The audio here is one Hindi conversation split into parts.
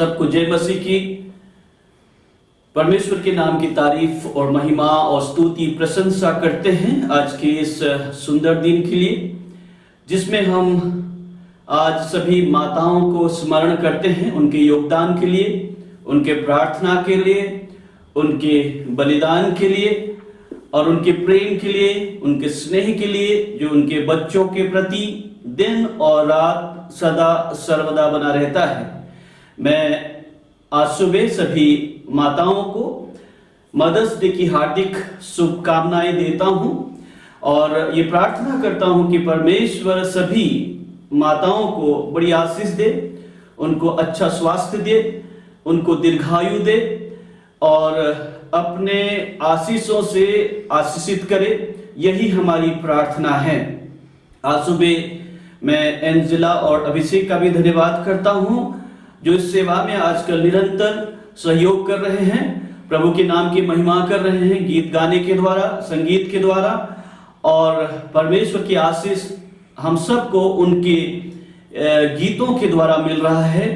सबको जय मसीह की। परमेश्वर के नाम की तारीफ और महिमा और स्तुति प्रशंसा करते हैं आज के इस सुंदर दिन के लिए, जिसमें हम आज सभी माताओं को स्मरण करते हैं, उनके योगदान के लिए, उनके प्रार्थना के लिए, उनके बलिदान के लिए और उनके प्रेम के लिए, उनके स्नेह के लिए, जो उनके बच्चों के प्रति दिन और रात सदा सर्वदा बना रहता है। मैं आज सुबह सभी माताओं को मदर्स डे की हार्दिक शुभकामनाएं देता हूं और ये प्रार्थना करता हूं कि परमेश्वर सभी माताओं को बड़ी आशीष दे, उनको अच्छा स्वास्थ्य दे, उनको दीर्घायु दे और अपने आशीषों से आशीषित करे। यही हमारी प्रार्थना है। आज सुबह मैं एंजेला और अभिषेक का भी धन्यवाद करता हूं, जो इस सेवा में आजकल निरंतर सहयोग कर रहे हैं, प्रभु के नाम की महिमा कर रहे हैं, गीत गाने के द्वारा, संगीत के द्वारा, और परमेश्वर की आशीष हम सबको उनके गीतों के द्वारा मिल रहा है।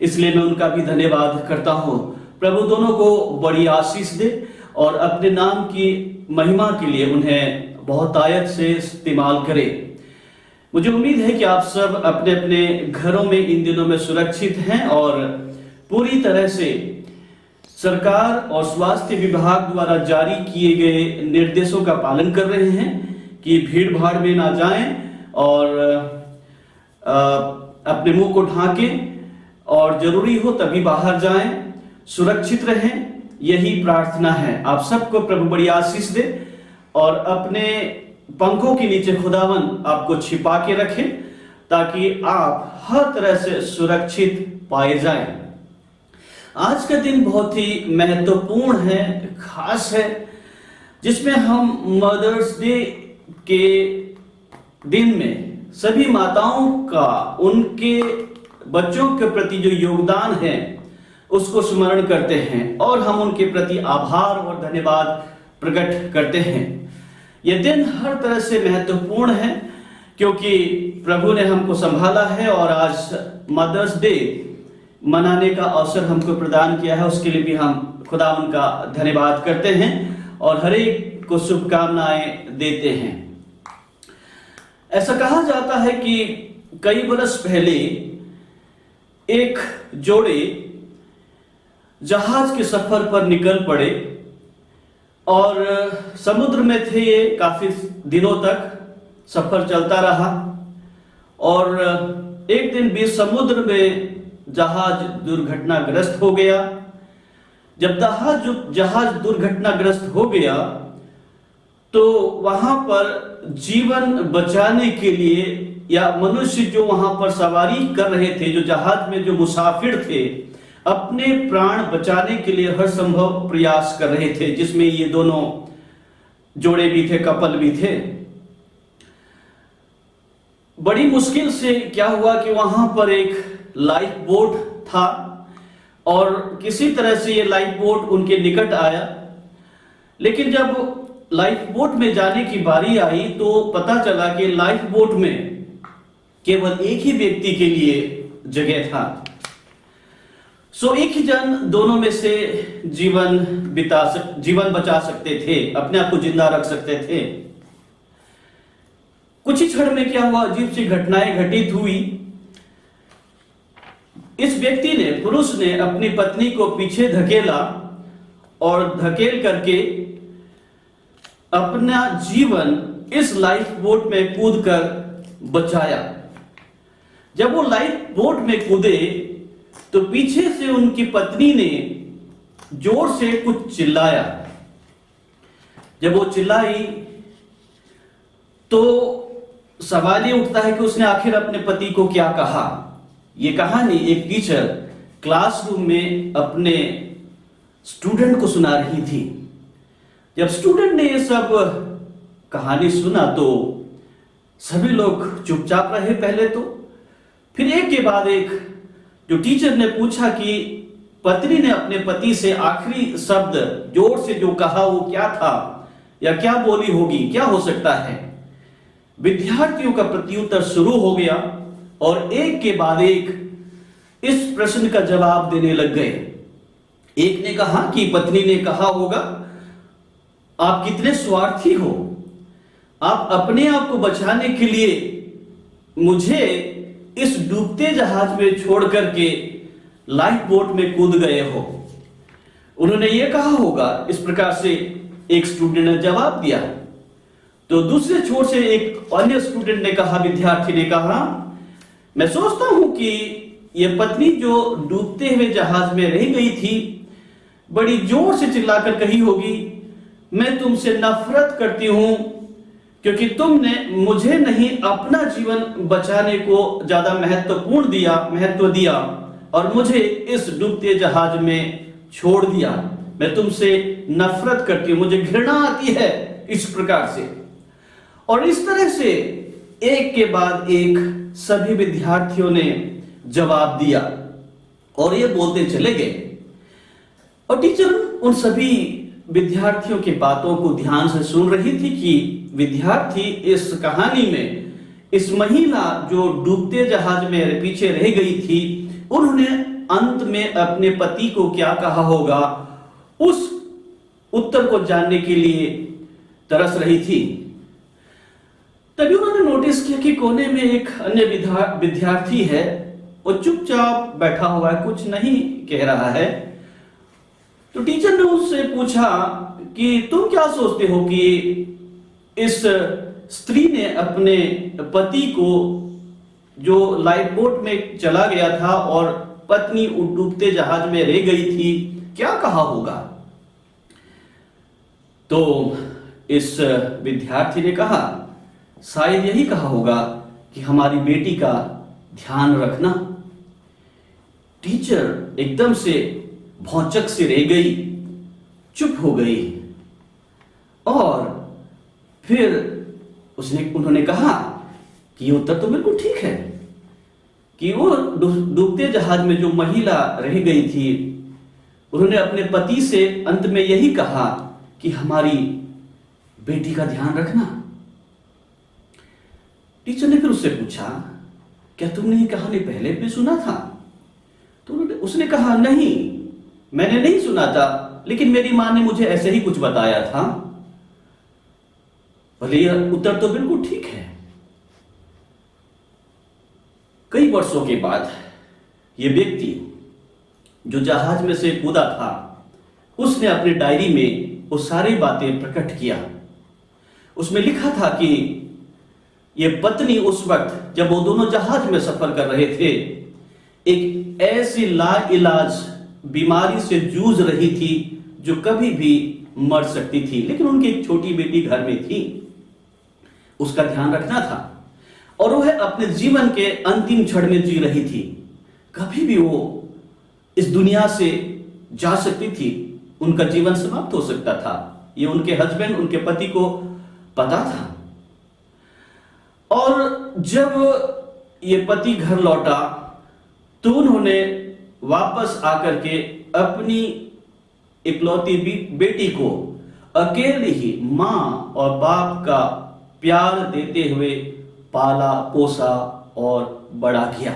इसलिए मैं उनका भी धन्यवाद करता हूं। प्रभु दोनों को बड़ी आशीष दे और अपने नाम की महिमा के लिए उन्हें बहुत आयत से इस्तेमाल करे। मुझे उम्मीद है कि आप सब अपने अपने घरों में इन दिनों में सुरक्षित हैं और पूरी तरह से सरकार और स्वास्थ्य विभाग द्वारा जारी किए गए निर्देशों का पालन कर रहे हैं कि भीड़ भाड़ में ना जाएं और अपने मुंह को ढांकें और जरूरी हो तभी बाहर जाएं, सुरक्षित रहें। यही प्रार्थना है। आप सबको प्रभु बड़ी आशीष दे और अपने पंखों के नीचे खुदावन आपको छिपा के रखे ताकि आप हर तरह से सुरक्षित पाए जाएं। आज का दिन बहुत ही महत्वपूर्ण है, खास है, जिसमें हम मदर्स डे के दिन में सभी माताओं का उनके बच्चों के प्रति जो योगदान है उसको स्मरण करते हैं और हम उनके प्रति आभार और धन्यवाद प्रकट करते हैं। यह दिन हर तरह से महत्वपूर्ण है क्योंकि प्रभु ने हमको संभाला है और आज मदर्स डे मनाने का अवसर हमको प्रदान किया है। उसके लिए भी हम खुदा उनका धन्यवाद करते हैं और हर एक को शुभकामनाएं देते हैं। ऐसा कहा जाता है कि कई बरस पहले एक जोड़े जहाज के सफर पर निकल पड़े और समुद्र में थे। ये काफी दिनों तक सफर चलता रहा और एक दिन भी समुद्र में जहाज दुर्घटनाग्रस्त हो गया। जब जहाज दुर्घटनाग्रस्त हो गया तो वहां पर जीवन बचाने के लिए या मनुष्य जो वहां पर सवारी कर रहे थे, जो जहाज में जो मुसाफिर थे, अपने प्राण बचाने के लिए हर संभव प्रयास कर रहे थे, जिसमें ये दोनों जोड़े भी थे, कपल भी थे। बड़ी मुश्किल से क्या हुआ कि वहां पर एक लाइफ बोट था और किसी तरह से ये लाइफ बोट उनके निकट आया। लेकिन जब लाइफ बोट में जाने की बारी आई तो पता चला कि लाइफ बोट में केवल एक ही व्यक्ति के लिए जगह था। सो एक ही जन दोनों में से जीवन बचा सकते थे, अपने आप को जिंदा रख सकते थे। कुछ ही क्षण में क्या हुआ, अजीब सी घटनाएं घटित हुई। इस व्यक्ति ने, पुरुष ने, अपनी पत्नी को पीछे धकेला और धकेल करके अपना जीवन इस लाइफ बोट में कूदकर बचाया। जब वो लाइफ बोट में कूदे तो पीछे से उनकी पत्नी ने जोर से कुछ चिल्लाया। जब वो चिल्लाई तो सवाल ये उठता है कि उसने आखिर अपने पति को क्या कहा। ये कहानी एक टीचर क्लासरूम में अपने स्टूडेंट को सुना रही थी। जब स्टूडेंट ने ये सब कहानी सुना तो सभी लोग चुपचाप रहे पहले तो, फिर एक के बाद एक जो टीचर ने पूछा कि पत्नी ने अपने पति से आखिरी शब्द जोर से जो कहा वो क्या था या क्या बोली होगी, क्या हो सकता है। विद्यार्थियों का प्रत्युत्तर शुरू हो गया और एक के बाद एक इस प्रश्न का जवाब देने लग गए। एक ने कहा कि पत्नी ने कहा होगा, आप कितने स्वार्थी हो, आप अपने आप को बचाने के लिए मुझे इस डूबते जहाज में छोड़ करके लाइफ बोट में कूद गए हो। उन्होंने ये कहा होगा। इस प्रकार से एक स्टूडेंट ने जवाब दिया। तो दूसरे छोर से एक अन्य स्टूडेंट ने कहा, विद्यार्थी ने कहा, मैं सोचता हूं कि यह पत्नी जो डूबते हुए जहाज में रह गई थी बड़ी जोर से चिल्लाकर कही होगी, मैं तुमसे नफरत करती हूं क्योंकि तुमने मुझे नहीं अपना जीवन बचाने को ज्यादा महत्व दिया और मुझे इस डूबते जहाज में छोड़ दिया। मैं तुमसे नफरत करती हूं, मुझे घृणा आती है इस प्रकार से। और इस तरह से एक के बाद एक सभी विद्यार्थियों ने जवाब दिया और ये बोलते चले गए। और टीचर उन सभी विद्यार्थियों की बातों को ध्यान से सुन रही थी कि विद्यार्थी इस कहानी में इस महिला जो डूबते जहाज में पीछे रह गई थी, उन्होंने अंत में अपने पति को क्या कहा होगा, उस उत्तर को जानने के लिए तरस रही थी। तभी उन्होंने नोटिस किया कि कोने में एक अन्य विद्यार्थी है, वो चुपचाप बैठा हुआ है, कुछ नहीं कह रहा है। तो टीचर ने उससे पूछा कि तुम क्या सोचते हो कि इस स्त्री ने अपने पति को जो लाइफ बोट में चला गया था और पत्नी डूबते जहाज में रह गई थी, क्या कहा होगा? तो इस विद्यार्थी ने कहा, शायद यही कहा होगा कि हमारी बेटी का ध्यान रखना। टीचर एकदम से भौचक से रह गई, चुप हो गई और फिर उन्होंने कहा कि ये उत्तर तो बिल्कुल ठीक है कि वो डूबते जहाज में जो महिला रह गई थी, उन्होंने अपने पति से अंत में यही कहा कि हमारी बेटी का ध्यान रखना। टीचर ने फिर उससे पूछा, क्या तुमने ये कहानी पहले भी सुना था? तो उसने कहा, नहीं, मैंने नहीं सुना था, लेकिन मेरी मां ने मुझे ऐसे ही कुछ बताया था। भले यह उत्तर तो बिल्कुल ठीक है। कई वर्षों के बाद यह व्यक्ति जो जहाज में से कूदा था, उसने अपनी डायरी में वो सारी बातें प्रकट किया। उसमें लिखा था कि यह पत्नी उस वक्त जब वो दोनों जहाज में सफर कर रहे थे, एक ऐसी लाइलाज बीमारी से जूझ रही थी जो कभी भी मर सकती थी, लेकिन उनकी एक छोटी बेटी घर में थी, उसका ध्यान रखना था और वह अपने जीवन के अंतिम क्षण में जी रही थी। कभी भी वो इस दुनिया से जा सकती थी, उनका जीवन समाप्त हो सकता था। ये उनके हस्बैंड, उनके पति को पता था। और जब ये पति घर लौटा तो उन्होंने वापस आकर के अपनी इकलौती बेटी को अकेले ही मां और बाप का प्यार देते हुए पाला, पोसा और बड़ा किया।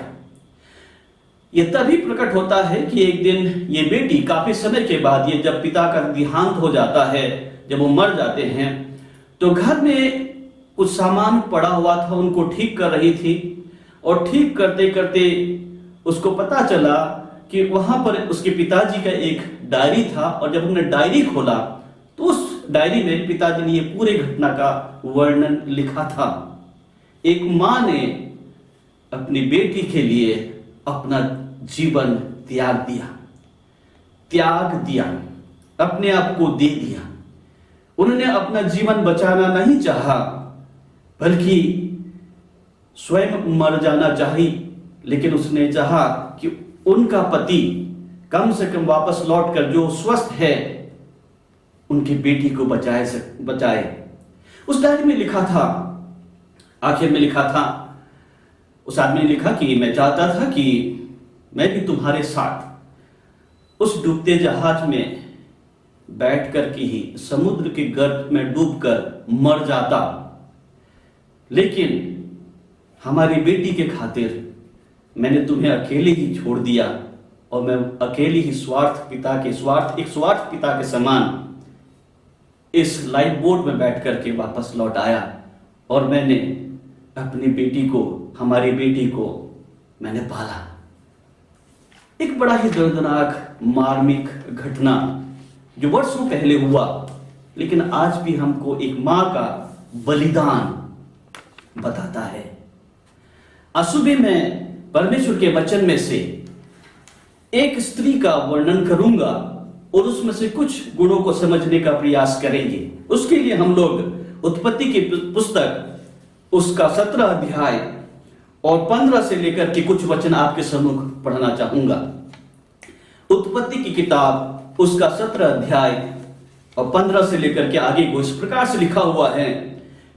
यह तभी प्रकट होता है कि एक दिन ये बेटी काफी समय के बाद, ये जब पिता का देहांत हो जाता है, जब वो मर जाते हैं, तो घर में कुछ सामान पड़ा हुआ था, उनको ठीक कर रही थी और ठीक करते करते उसको पता चला कि वहां पर उसके पिताजी का एक डायरी था। और जब उन्होंने डायरी खोला तो उस डायरी में पिताजी ने ये पूरे घटना का वर्णन लिखा था। एक मां ने अपनी बेटी के लिए अपना जीवन त्याग दिया, अपने आप को दे दिया। उन्होंने अपना जीवन बचाना नहीं चाहा, बल्कि स्वयं मर जाना चाही, लेकिन उसने चाहा कि उनका पति कम से कम वापस लौटकर जो स्वस्थ है उनकी बेटी को बचाए। उस डायरी में लिखा था, आखिर में लिखा था, उस आदमी ने लिखा कि मैं चाहता था कि मैं भी तुम्हारे साथ उस डूबते जहाज में बैठकर के ही समुद्र के गर्भ में डूबकर मर जाता, लेकिन हमारी बेटी के खातिर मैंने तुम्हें अकेले ही छोड़ दिया और मैं अकेले ही एक स्वार्थ पिता के समान इस लाइफ बोट में बैठ करके वापस लौट आया और मैंने हमारी बेटी को मैंने पाला। एक बड़ा ही दर्दनाक मार्मिक घटना जो वर्षों पहले हुआ, लेकिन आज भी हमको एक मां का बलिदान बताता है। आज सुबह मैं परमेश्वर के वचन में से एक स्त्री का वर्णन करूंगा और उसमें से कुछ गुणों को समझने का प्रयास करेंगे। उसके लिए हम लोग उत्पत्ति की पुस्तक उसका 17 अध्याय और 15 से लेकर के कुछ वचन आपके सम्मुख पढ़ना चाहूंगा। उत्पत्ति की किताब उसका 17 अध्याय और 15 से लेकर के आगे को इस प्रकार से लिखा हुआ है।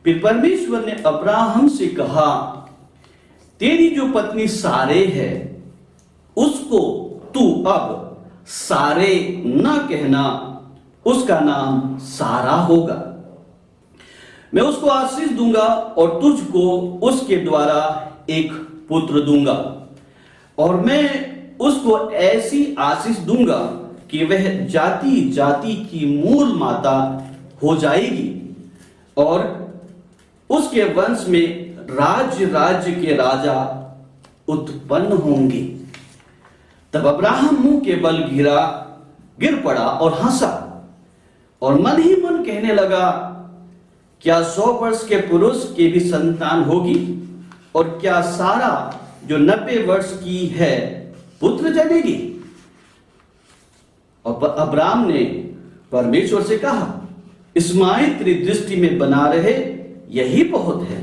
फिर परमेश्वर ने अब्राहम से कहा, तेरी जो पत्नी सारे है उसको तू अब सारे न कहना, उसका नाम सारा होगा। मैं उसको आशीष दूंगा और तुझको उसके द्वारा एक पुत्र दूंगा और मैं उसको ऐसी आशीष दूंगा कि वह जाति जाति की मूल माता हो जाएगी और उसके वंश में राज्य राज्य के राजा उत्पन्न होंगे। तब अब्राहम मुंह के बल गिर पड़ा और हंसा और मन ही मन कहने लगा, क्या 100 वर्ष के पुरुष की भी संतान होगी और क्या सारा जो 90 वर्ष की है पुत्र जनेगी? और अब्राम ने परमेश्वर से कहा, इस्माइल तेरी दृष्टि में बना रहे, यही बहुत है।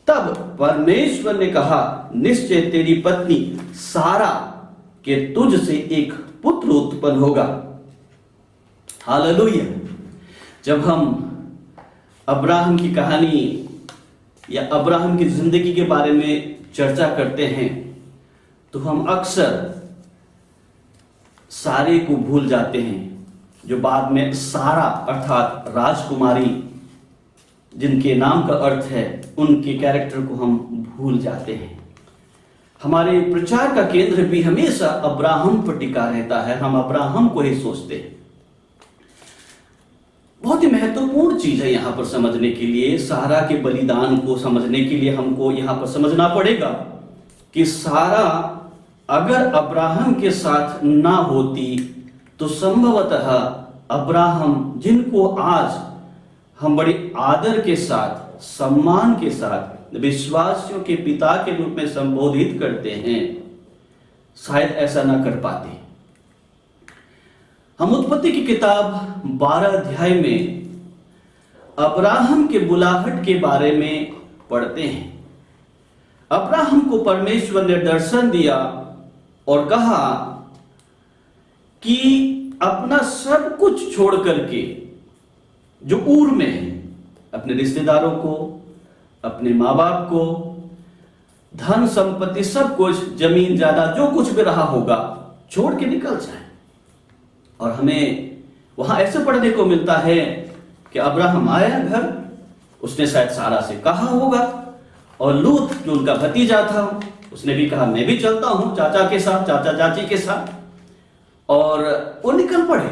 तब परमेश्वर ने कहा, निश्चय तेरी पत्नी सारा के तुझ से एक पुत्र उत्पन्न होगा। हालेलुया। जब हम अब्राहम की कहानी या अब्राहम की जिंदगी के बारे में चर्चा करते हैं तो हम अक्सर सारे को भूल जाते हैं, जो बाद में सारा अर्थात राजकुमारी जिनके नाम का अर्थ है, उनके कैरेक्टर को हम भूल जाते हैं। हमारे प्रचार का केंद्र भी हमेशा अब्राहम पर टिका रहता है, हम अब्राहम को ही सोचते हैं। बहुत ही महत्वपूर्ण चीज है यहां पर समझने के लिए, सारा के बलिदान को समझने के लिए हमको यहां पर समझना पड़ेगा कि सारा अगर अब्राहम के साथ ना होती तो संभवतः अब्राहम, जिनको आज हम बड़े आदर के साथ सम्मान के साथ विश्वासियों के पिता के रूप में संबोधित करते हैं, शायद ऐसा ना कर पाते। हम उत्पत्ति की किताब 12 अध्याय में अब्राहम के बुलाहट के बारे में पढ़ते हैं। अब्राहम को परमेश्वर ने दर्शन दिया और कहा कि अपना सब कुछ छोड़ करके जो ऊर में है, अपने रिश्तेदारों को, अपने माँ बाप को, धन संपत्ति सब कुछ, जमीन जायदाद जो कुछ भी रहा होगा, छोड़ के निकल जाए। और हमें वहां ऐसे पढ़ने को मिलता है कि अब्राहम आया घर, उसने शायद सारा से कहा होगा और लूत जो उनका भतीजा था उसने भी कहा मैं भी चलता हूं चाचा के साथ, चाचा चाची के साथ, और वो निकल पड़े।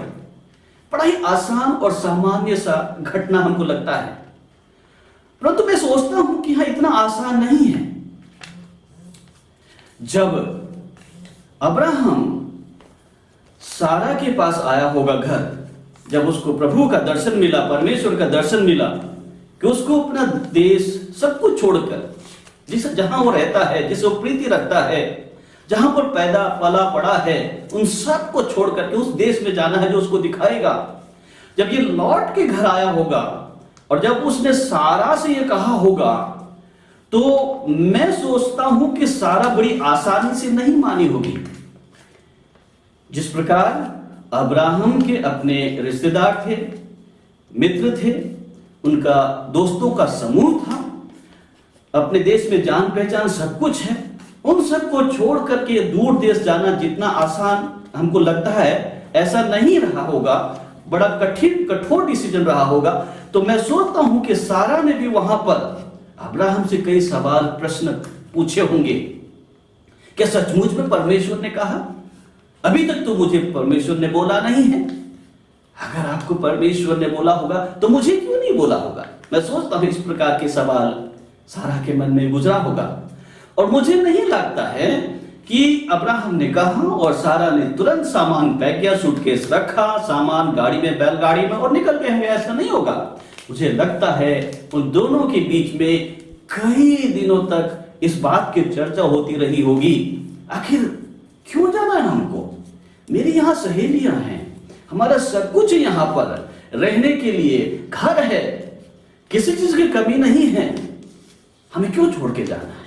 बड़ा ही आसान और सामान्य सा घटना हमको लगता है, परंतु मैं सोचता हूं कि यहां इतना आसान नहीं है। जब अब्राहम सारा के पास आया होगा घर, जब उसको प्रभु का दर्शन मिला, परमेश्वर का दर्शन मिला कि उसको अपना देश सब कुछ छोड़कर, जहां वो रहता है, जिसे वो प्रीति रखता है, जहां पर पैदा पला पड़ा है, उन सब को छोड़ करके उस देश में जाना है जो उसको दिखाएगा। जब ये लौट के घर आया होगा और जब उसने सारा से ये कहा होगा, तो मैं सोचता हूं कि सारा बड़ी आसानी से नहीं मानी होगी। जिस प्रकार अब्राहम के अपने रिश्तेदार थे, मित्र थे, उनका दोस्तों का समूह था, अपने देश में जान पहचान सब कुछ है, उन सबको छोड़ करके दूर देश जाना जितना आसान हमको लगता है ऐसा नहीं रहा होगा, बड़ा कठिन कठोर डिसीजन रहा होगा। तो मैं सोचता हूं कि सारा ने भी वहां पर अब्राहम से कई सवाल प्रश्न पूछे होंगे क्या सचमुच में परमेश्वर ने कहा? अभी तक तो मुझे परमेश्वर ने बोला नहीं है। अगर आपको परमेश्वर ने बोला होगा तो मुझे क्यों नहीं बोला होगा? मैं सोचता हूं इस प्रकार के सवाल सारा के मन में गुजरा होगा। और मुझे नहीं लगता है कि अब्राहम ने कहा और सारा ने तुरंत सामान पैक किया, सूटकेस रखा, सामान गाड़ी में, बैलगाड़ी में और निकल गए होंगे। ऐसा नहीं होगा। मुझे लगता है उन दोनों के बीच में कई दिनों तक इस बात की चर्चा होती रही होगी, आखिर क्यों जाना है हमको? मेरी यहाँ सहेलियां हैं, हमारा सब कुछ यहाँ पर रहने के लिए घर है, किसी चीज की कमी नहीं है, हमें क्यों छोड़ के जाना है?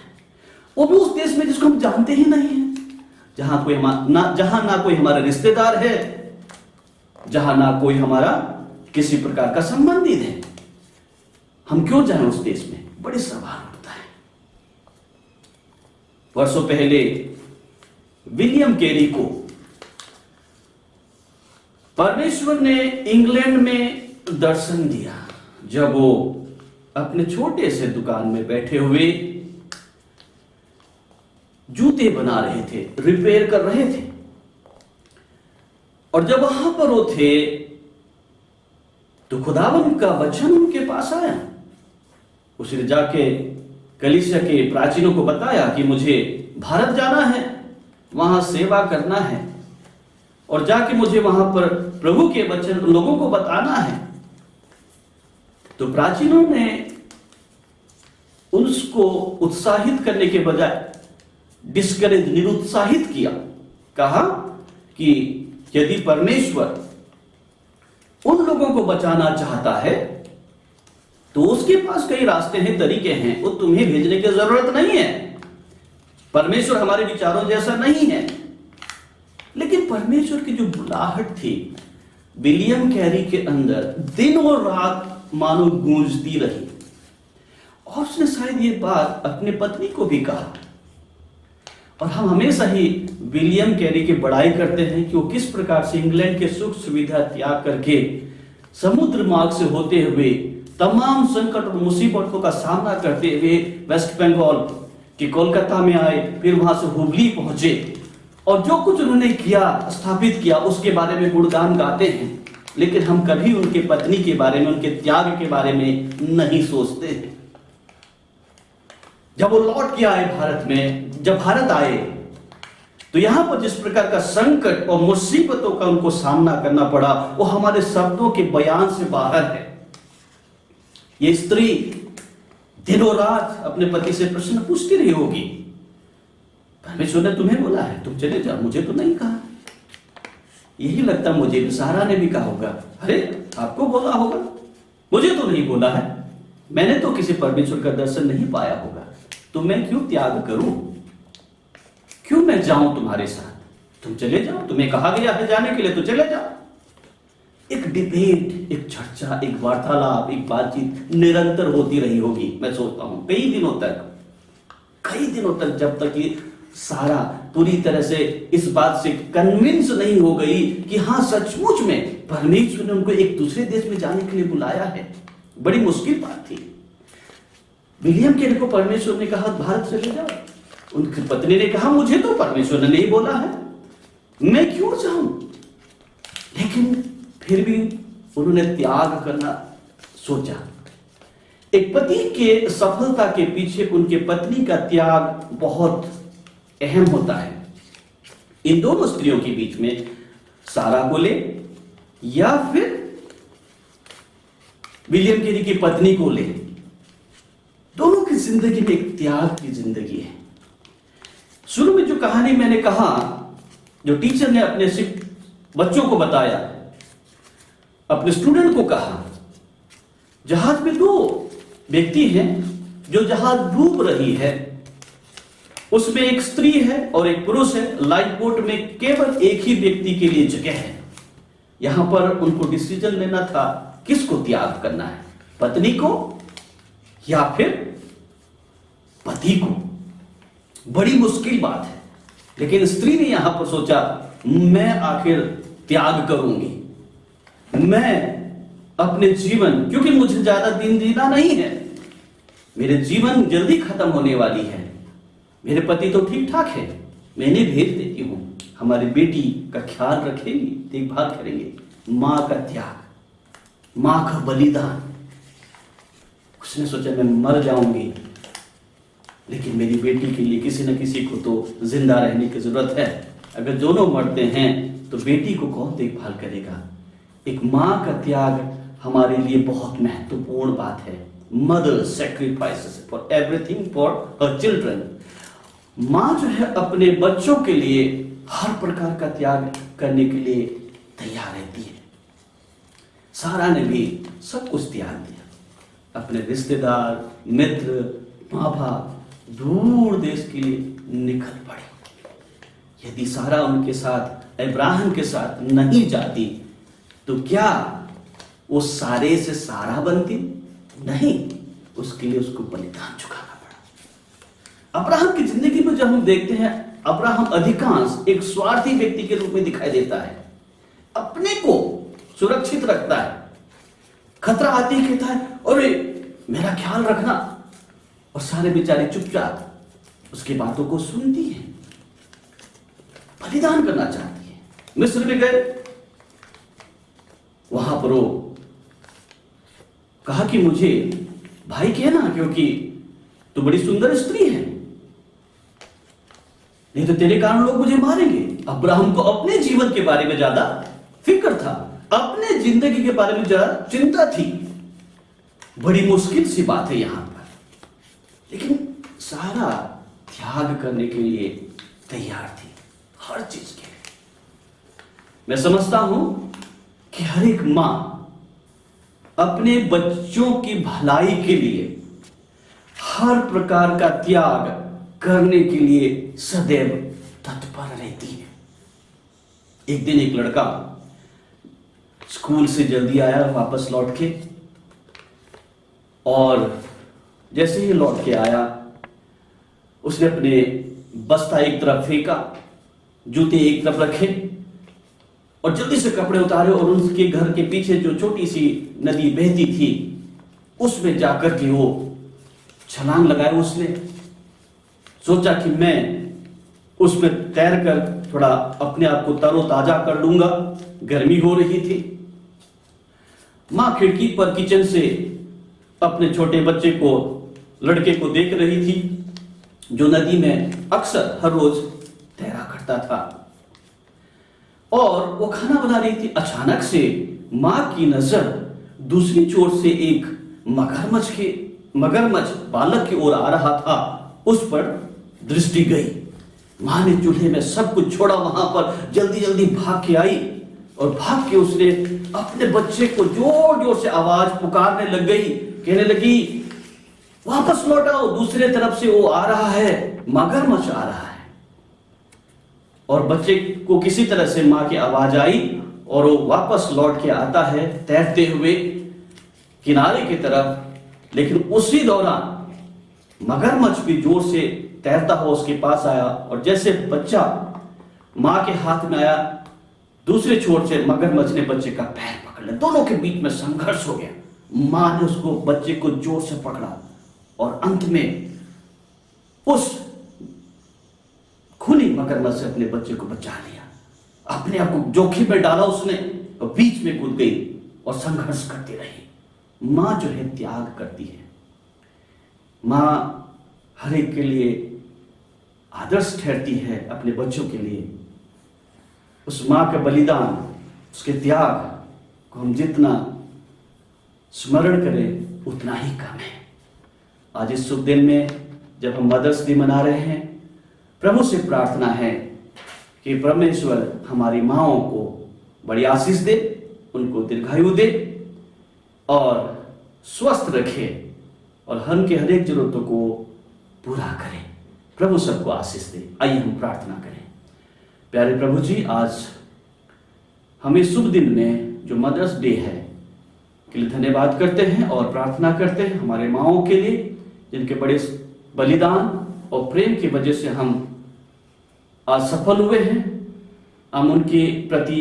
वो भी उस देश में जिसको हम जानते ही नहीं है, जहां ना कोई हमारा रिश्तेदार है, जहां ना कोई हमारा किसी प्रकार का संबंधित है। हम क्यों जाएं उस देश में? बड़े सवाल उठता है। वर्षों पहले विलियम कैरी को परमेश्वर ने इंग्लैंड में दर्शन दिया, जब वो अपने छोटे से दुकान में बैठे हुए जूते बना रहे थे, रिपेयर कर रहे थे। और जब वहां पर वो थे तो खुदावन का वचन उनके पास आया। उसने जाके कलीसिया के प्राचीनों को बताया कि मुझे भारत जाना है, वहां सेवा करना है और जाके मुझे वहां पर प्रभु के वचन लोगों को बताना है। तो प्राचीनों ने उसको उत्साहित करने के बजाय डिस्करेज, निरुत्साहित किया। कहा कि यदि परमेश्वर उन लोगों को बचाना चाहता है तो उसके पास कई रास्ते हैं, तरीके हैं, वो तुम्हें भेजने की जरूरत नहीं है। परमेश्वर हमारे विचारों जैसा नहीं है। लेकिन परमेश्वर की जो बुलाहट थी विलियम कैरी के अंदर दिन और रात मानो गूंजती रही। और उसने शायद ये बात अपने पत्नी को भी कहा। और हम हमेशा ही विलियम कैरी की बड़ाई करते हैं कि वो किस प्रकार से इंग्लैंड के सुख सुविधा त्याग करके समुद्र मार्ग से होते हुए तमाम संकट और मुसीबतों का सामना करते हुए वेस्ट बंगाल के कोलकाता में आए, फिर वहां से हुबली पहुंचे और जो कुछ उन्होंने किया, स्थापित किया, उसके बारे में गुणगान गाते हैं। लेकिन हम कभी उनके पत्नी के बारे में, उनके त्याग के बारे में नहीं सोचते हैं। जब वो लौट के आए भारत में, जब भारत आए तो यहां पर जिस प्रकार का संकट और मुसीबतों का उनको सामना करना पड़ा वो हमारे शब्दों के बयान से बाहर है। ये स्त्री दिनों रात अपने पति से प्रश्न पूछती रही होगी, परमेश्वर ने तुम्हें बोला है तुम चले जाओ, मुझे तो नहीं कहा। यही लगता मुझे सारा ने भी कहा होगा, अरे आपको बोला होगा, मुझे तो नहीं बोला है, मैंने तो किसी परमेश्वर का दर्शन नहीं पाया होगा, तो मैं क्यों त्याग करूं, क्यों मैं जाऊं तुम्हारे साथ? तुम चले जाओ, तुम्हें कहा गया है जाने के लिए तो चले जाओ। एक डिबेट, एक चर्चा, एक वार्तालाप, एक बातचीत निरंतर होती रही होगी। मैं सोचता हूं कई दिनों तक, जब तक ये सारा पूरी तरह से इस बात से कन्विंस नहीं हो गई कि हाँ सचमुच में परमेश्वर ने उनको एक दूसरे देश में जाने के लिए बुलाया है। बड़ी मुश्किल बात थी। विलियम कैरी को परमेश्वर ने कहा भारत चले जाओ, उनकी पत्नी ने कहा मुझे तो परमेश्वर ने नहीं बोला है, मैं क्यों जाऊं? लेकिन फिर भी उन्होंने त्याग करना सोचा। एक पति के सफलता के पीछे उनके पत्नी का त्याग बहुत अहम होता है। इन दोनों स्त्रियों के बीच में सारा को ले या फिर विलियम कैरी की पत्नी को ले, दोनों की जिंदगी में एक त्याग की जिंदगी है। शुरू में जो कहानी मैंने कहा, जो टीचर ने अपने बच्चों को बताया, अपने स्टूडेंट को कहा, जहाज में दो व्यक्ति हैं जो जहाज डूब रही है, उसमें एक स्त्री है और एक पुरुष है। लाइफ बोट में केवल एक ही व्यक्ति के लिए जगह है। यहां पर उनको डिसीजन लेना था किसको त्याग करना है, पत्नी को या फिर पति को। बड़ी मुश्किल बात है, लेकिन स्त्री ने यहां पर सोचा मैं आखिर त्याग करूंगी, मैं अपने जीवन, क्योंकि मुझे ज्यादा दिन जीना नहीं है, मेरे जीवन जल्दी खत्म होने वाली है, मेरे पति तो ठीक ठाक है, मैंने भेज देती हूँ, हमारी बेटी का ख्याल रखेंगी, देखभाल करेंगे। माँ का त्याग, माँ का बलिदान। उसने सोचा मैं मर जाऊंगी, लेकिन मेरी बेटी के लिए किसी न किसी को तो जिंदा रहने की जरूरत है। अगर दोनों मरते हैं तो बेटी को कौन देखभाल करेगा? एक माँ का त्याग हमारे लिए बहुत महत्वपूर्ण बात है। Mother sacrifices for everything for her children. माँ जो है अपने बच्चों के लिए हर प्रकार का त्याग करने के लिए तैयार रहती है। सारा ने भी सब कुछ त्याग दिया, अपने रिश्तेदार, मित्र, माँ बाप, दूर देश के लिए निकल पड़े। यदि सारा उनके साथ, अब्राहम के साथ नहीं जाती तो क्या वो सारे से सारा बनती? नहीं, उसके लिए उसको बलिदान चुकाना पड़ा। अब्राहम की जिंदगी में जब हम देखते हैं, अब्राहम अधिकांश एक स्वार्थी व्यक्ति के रूप में दिखाई देता है। अपने को सुरक्षित रखता है, खतरा आती है कहता है अरे मेरा ख्याल रखना, और सारे बेचारे चुपचाप उसकी बातों को सुनती है। बलिदान करना चाहती है। मिस्र में गए, वहां पर वो कहा कि मुझे भाई कहना, क्योंकि तू बड़ी सुंदर स्त्री है, नहीं तो तेरे कारण लोग मुझे मारेंगे। अब्राहम को अपने जीवन के बारे में ज्यादा फिक्र था, अपने जिंदगी के बारे में ज्यादा चिंता थी। बड़ी मुश्किल सी बात है यहां पर, लेकिन सारा त्याग करने के लिए तैयार थी, हर चीज के लिए। मैं समझता हूं कि हर एक मां अपने बच्चों की भलाई के लिए हर प्रकार का त्याग करने के लिए सदैव तत्पर रहती है। एक दिन एक लड़का स्कूल से जल्दी आया वापस लौट के, और जैसे ही लौट के आया उसने अपने बस्ता एक तरफ फेंका, जूते एक तरफ रखे और जल्दी से कपड़े उतारे, और उसके घर के पीछे जो छोटी सी नदी बहती थी उसमें जाकर के वो छलांग लगाया। उसने सोचा कि मैं उसमें तैरकर थोड़ा अपने आप को तरोताजा कर लूंगा, गर्मी हो रही थी। मां खिड़की पर किचन से अपने छोटे बच्चे को, लड़के को देख रही थी, जो नदी में अक्सर हर रोज तैरा करता था, और वो खाना बना रही थी। अचानक से मां की नजर दूसरी छोर से एक मगरमच्छ बालक की ओर आ रहा था, उस पर दृष्टि गई। मां ने चूल्हे में सब कुछ छोड़ा, वहां पर जल्दी जल्दी भाग के आई, और भाग के उसने अपने बच्चे को जोर जोर से आवाज पुकारने लग गई, कहने लगी वापस लौट आओ, दूसरे तरफ से वो आ रहा है, मगरमच्छ आ रहा है। और बच्चे को किसी तरह से मां की आवाज आई और वो वापस लौट के आता है तैरते हुए किनारे की तरफ। लेकिन उसी दौरान मगरमच्छ भी जोर से तैरता हुआ उसके पास आया, और जैसे बच्चा मां के हाथ में आया, दूसरे छोर से मगरमच्छ ने बच्चे का पैर पकड़ लिया। दोनों के बीच में संघर्ष हो गया। मां ने उसको, बच्चे को जोर से पकड़ा, और अंत में उस खूनी मगरमच्छ से अपने बच्चे को बचा लिया। अपने आप को जोखिम में डाला उसने, और बीच में कूद गई और संघर्ष करती रही। मां जो है त्याग करती है। मां हर एक के लिए आदर्श ठहरती है, अपने बच्चों के लिए। उस मां का बलिदान, उसके त्याग को हम जितना स्मरण करें उतना ही कम है। आज इस शुभ दिन में जब हम मदर्स डे मना रहे हैं, प्रभु से प्रार्थना है कि परमेश्वर हमारी माँओं को बड़ी आशीष दे, उनको दीर्घायु दे और स्वस्थ रखे, और हम के हर एक जरूरतों को पूरा करे। प्रभु सबको आशीष दे। आइए हम प्रार्थना करें। प्यारे प्रभु जी, आज हम इस शुभ दिन में जो मदर्स डे है के लिए धन्यवाद करते हैं और प्रार्थना करते हैं हमारे माँओं के लिए, जिनके बड़े बलिदान और प्रेम की वजह से हम आज सफल हुए हैं। हम उनके प्रति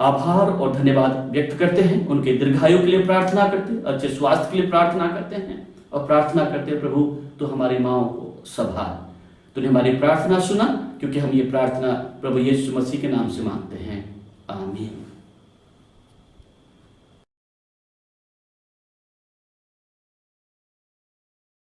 आभार और धन्यवाद व्यक्त करते हैं। उनके दीर्घायु के लिए प्रार्थना करते हैं, अच्छे स्वास्थ्य के लिए प्रार्थना करते हैं, और प्रार्थना करते हैं प्रभु तो हमारी माँओं को संभाल, तूने हमारी प्रार्थना सुना, क्योंकि हम ये प्रार्थना प्रभु यीशु मसीह के नाम से मांगते हैं, आमीन।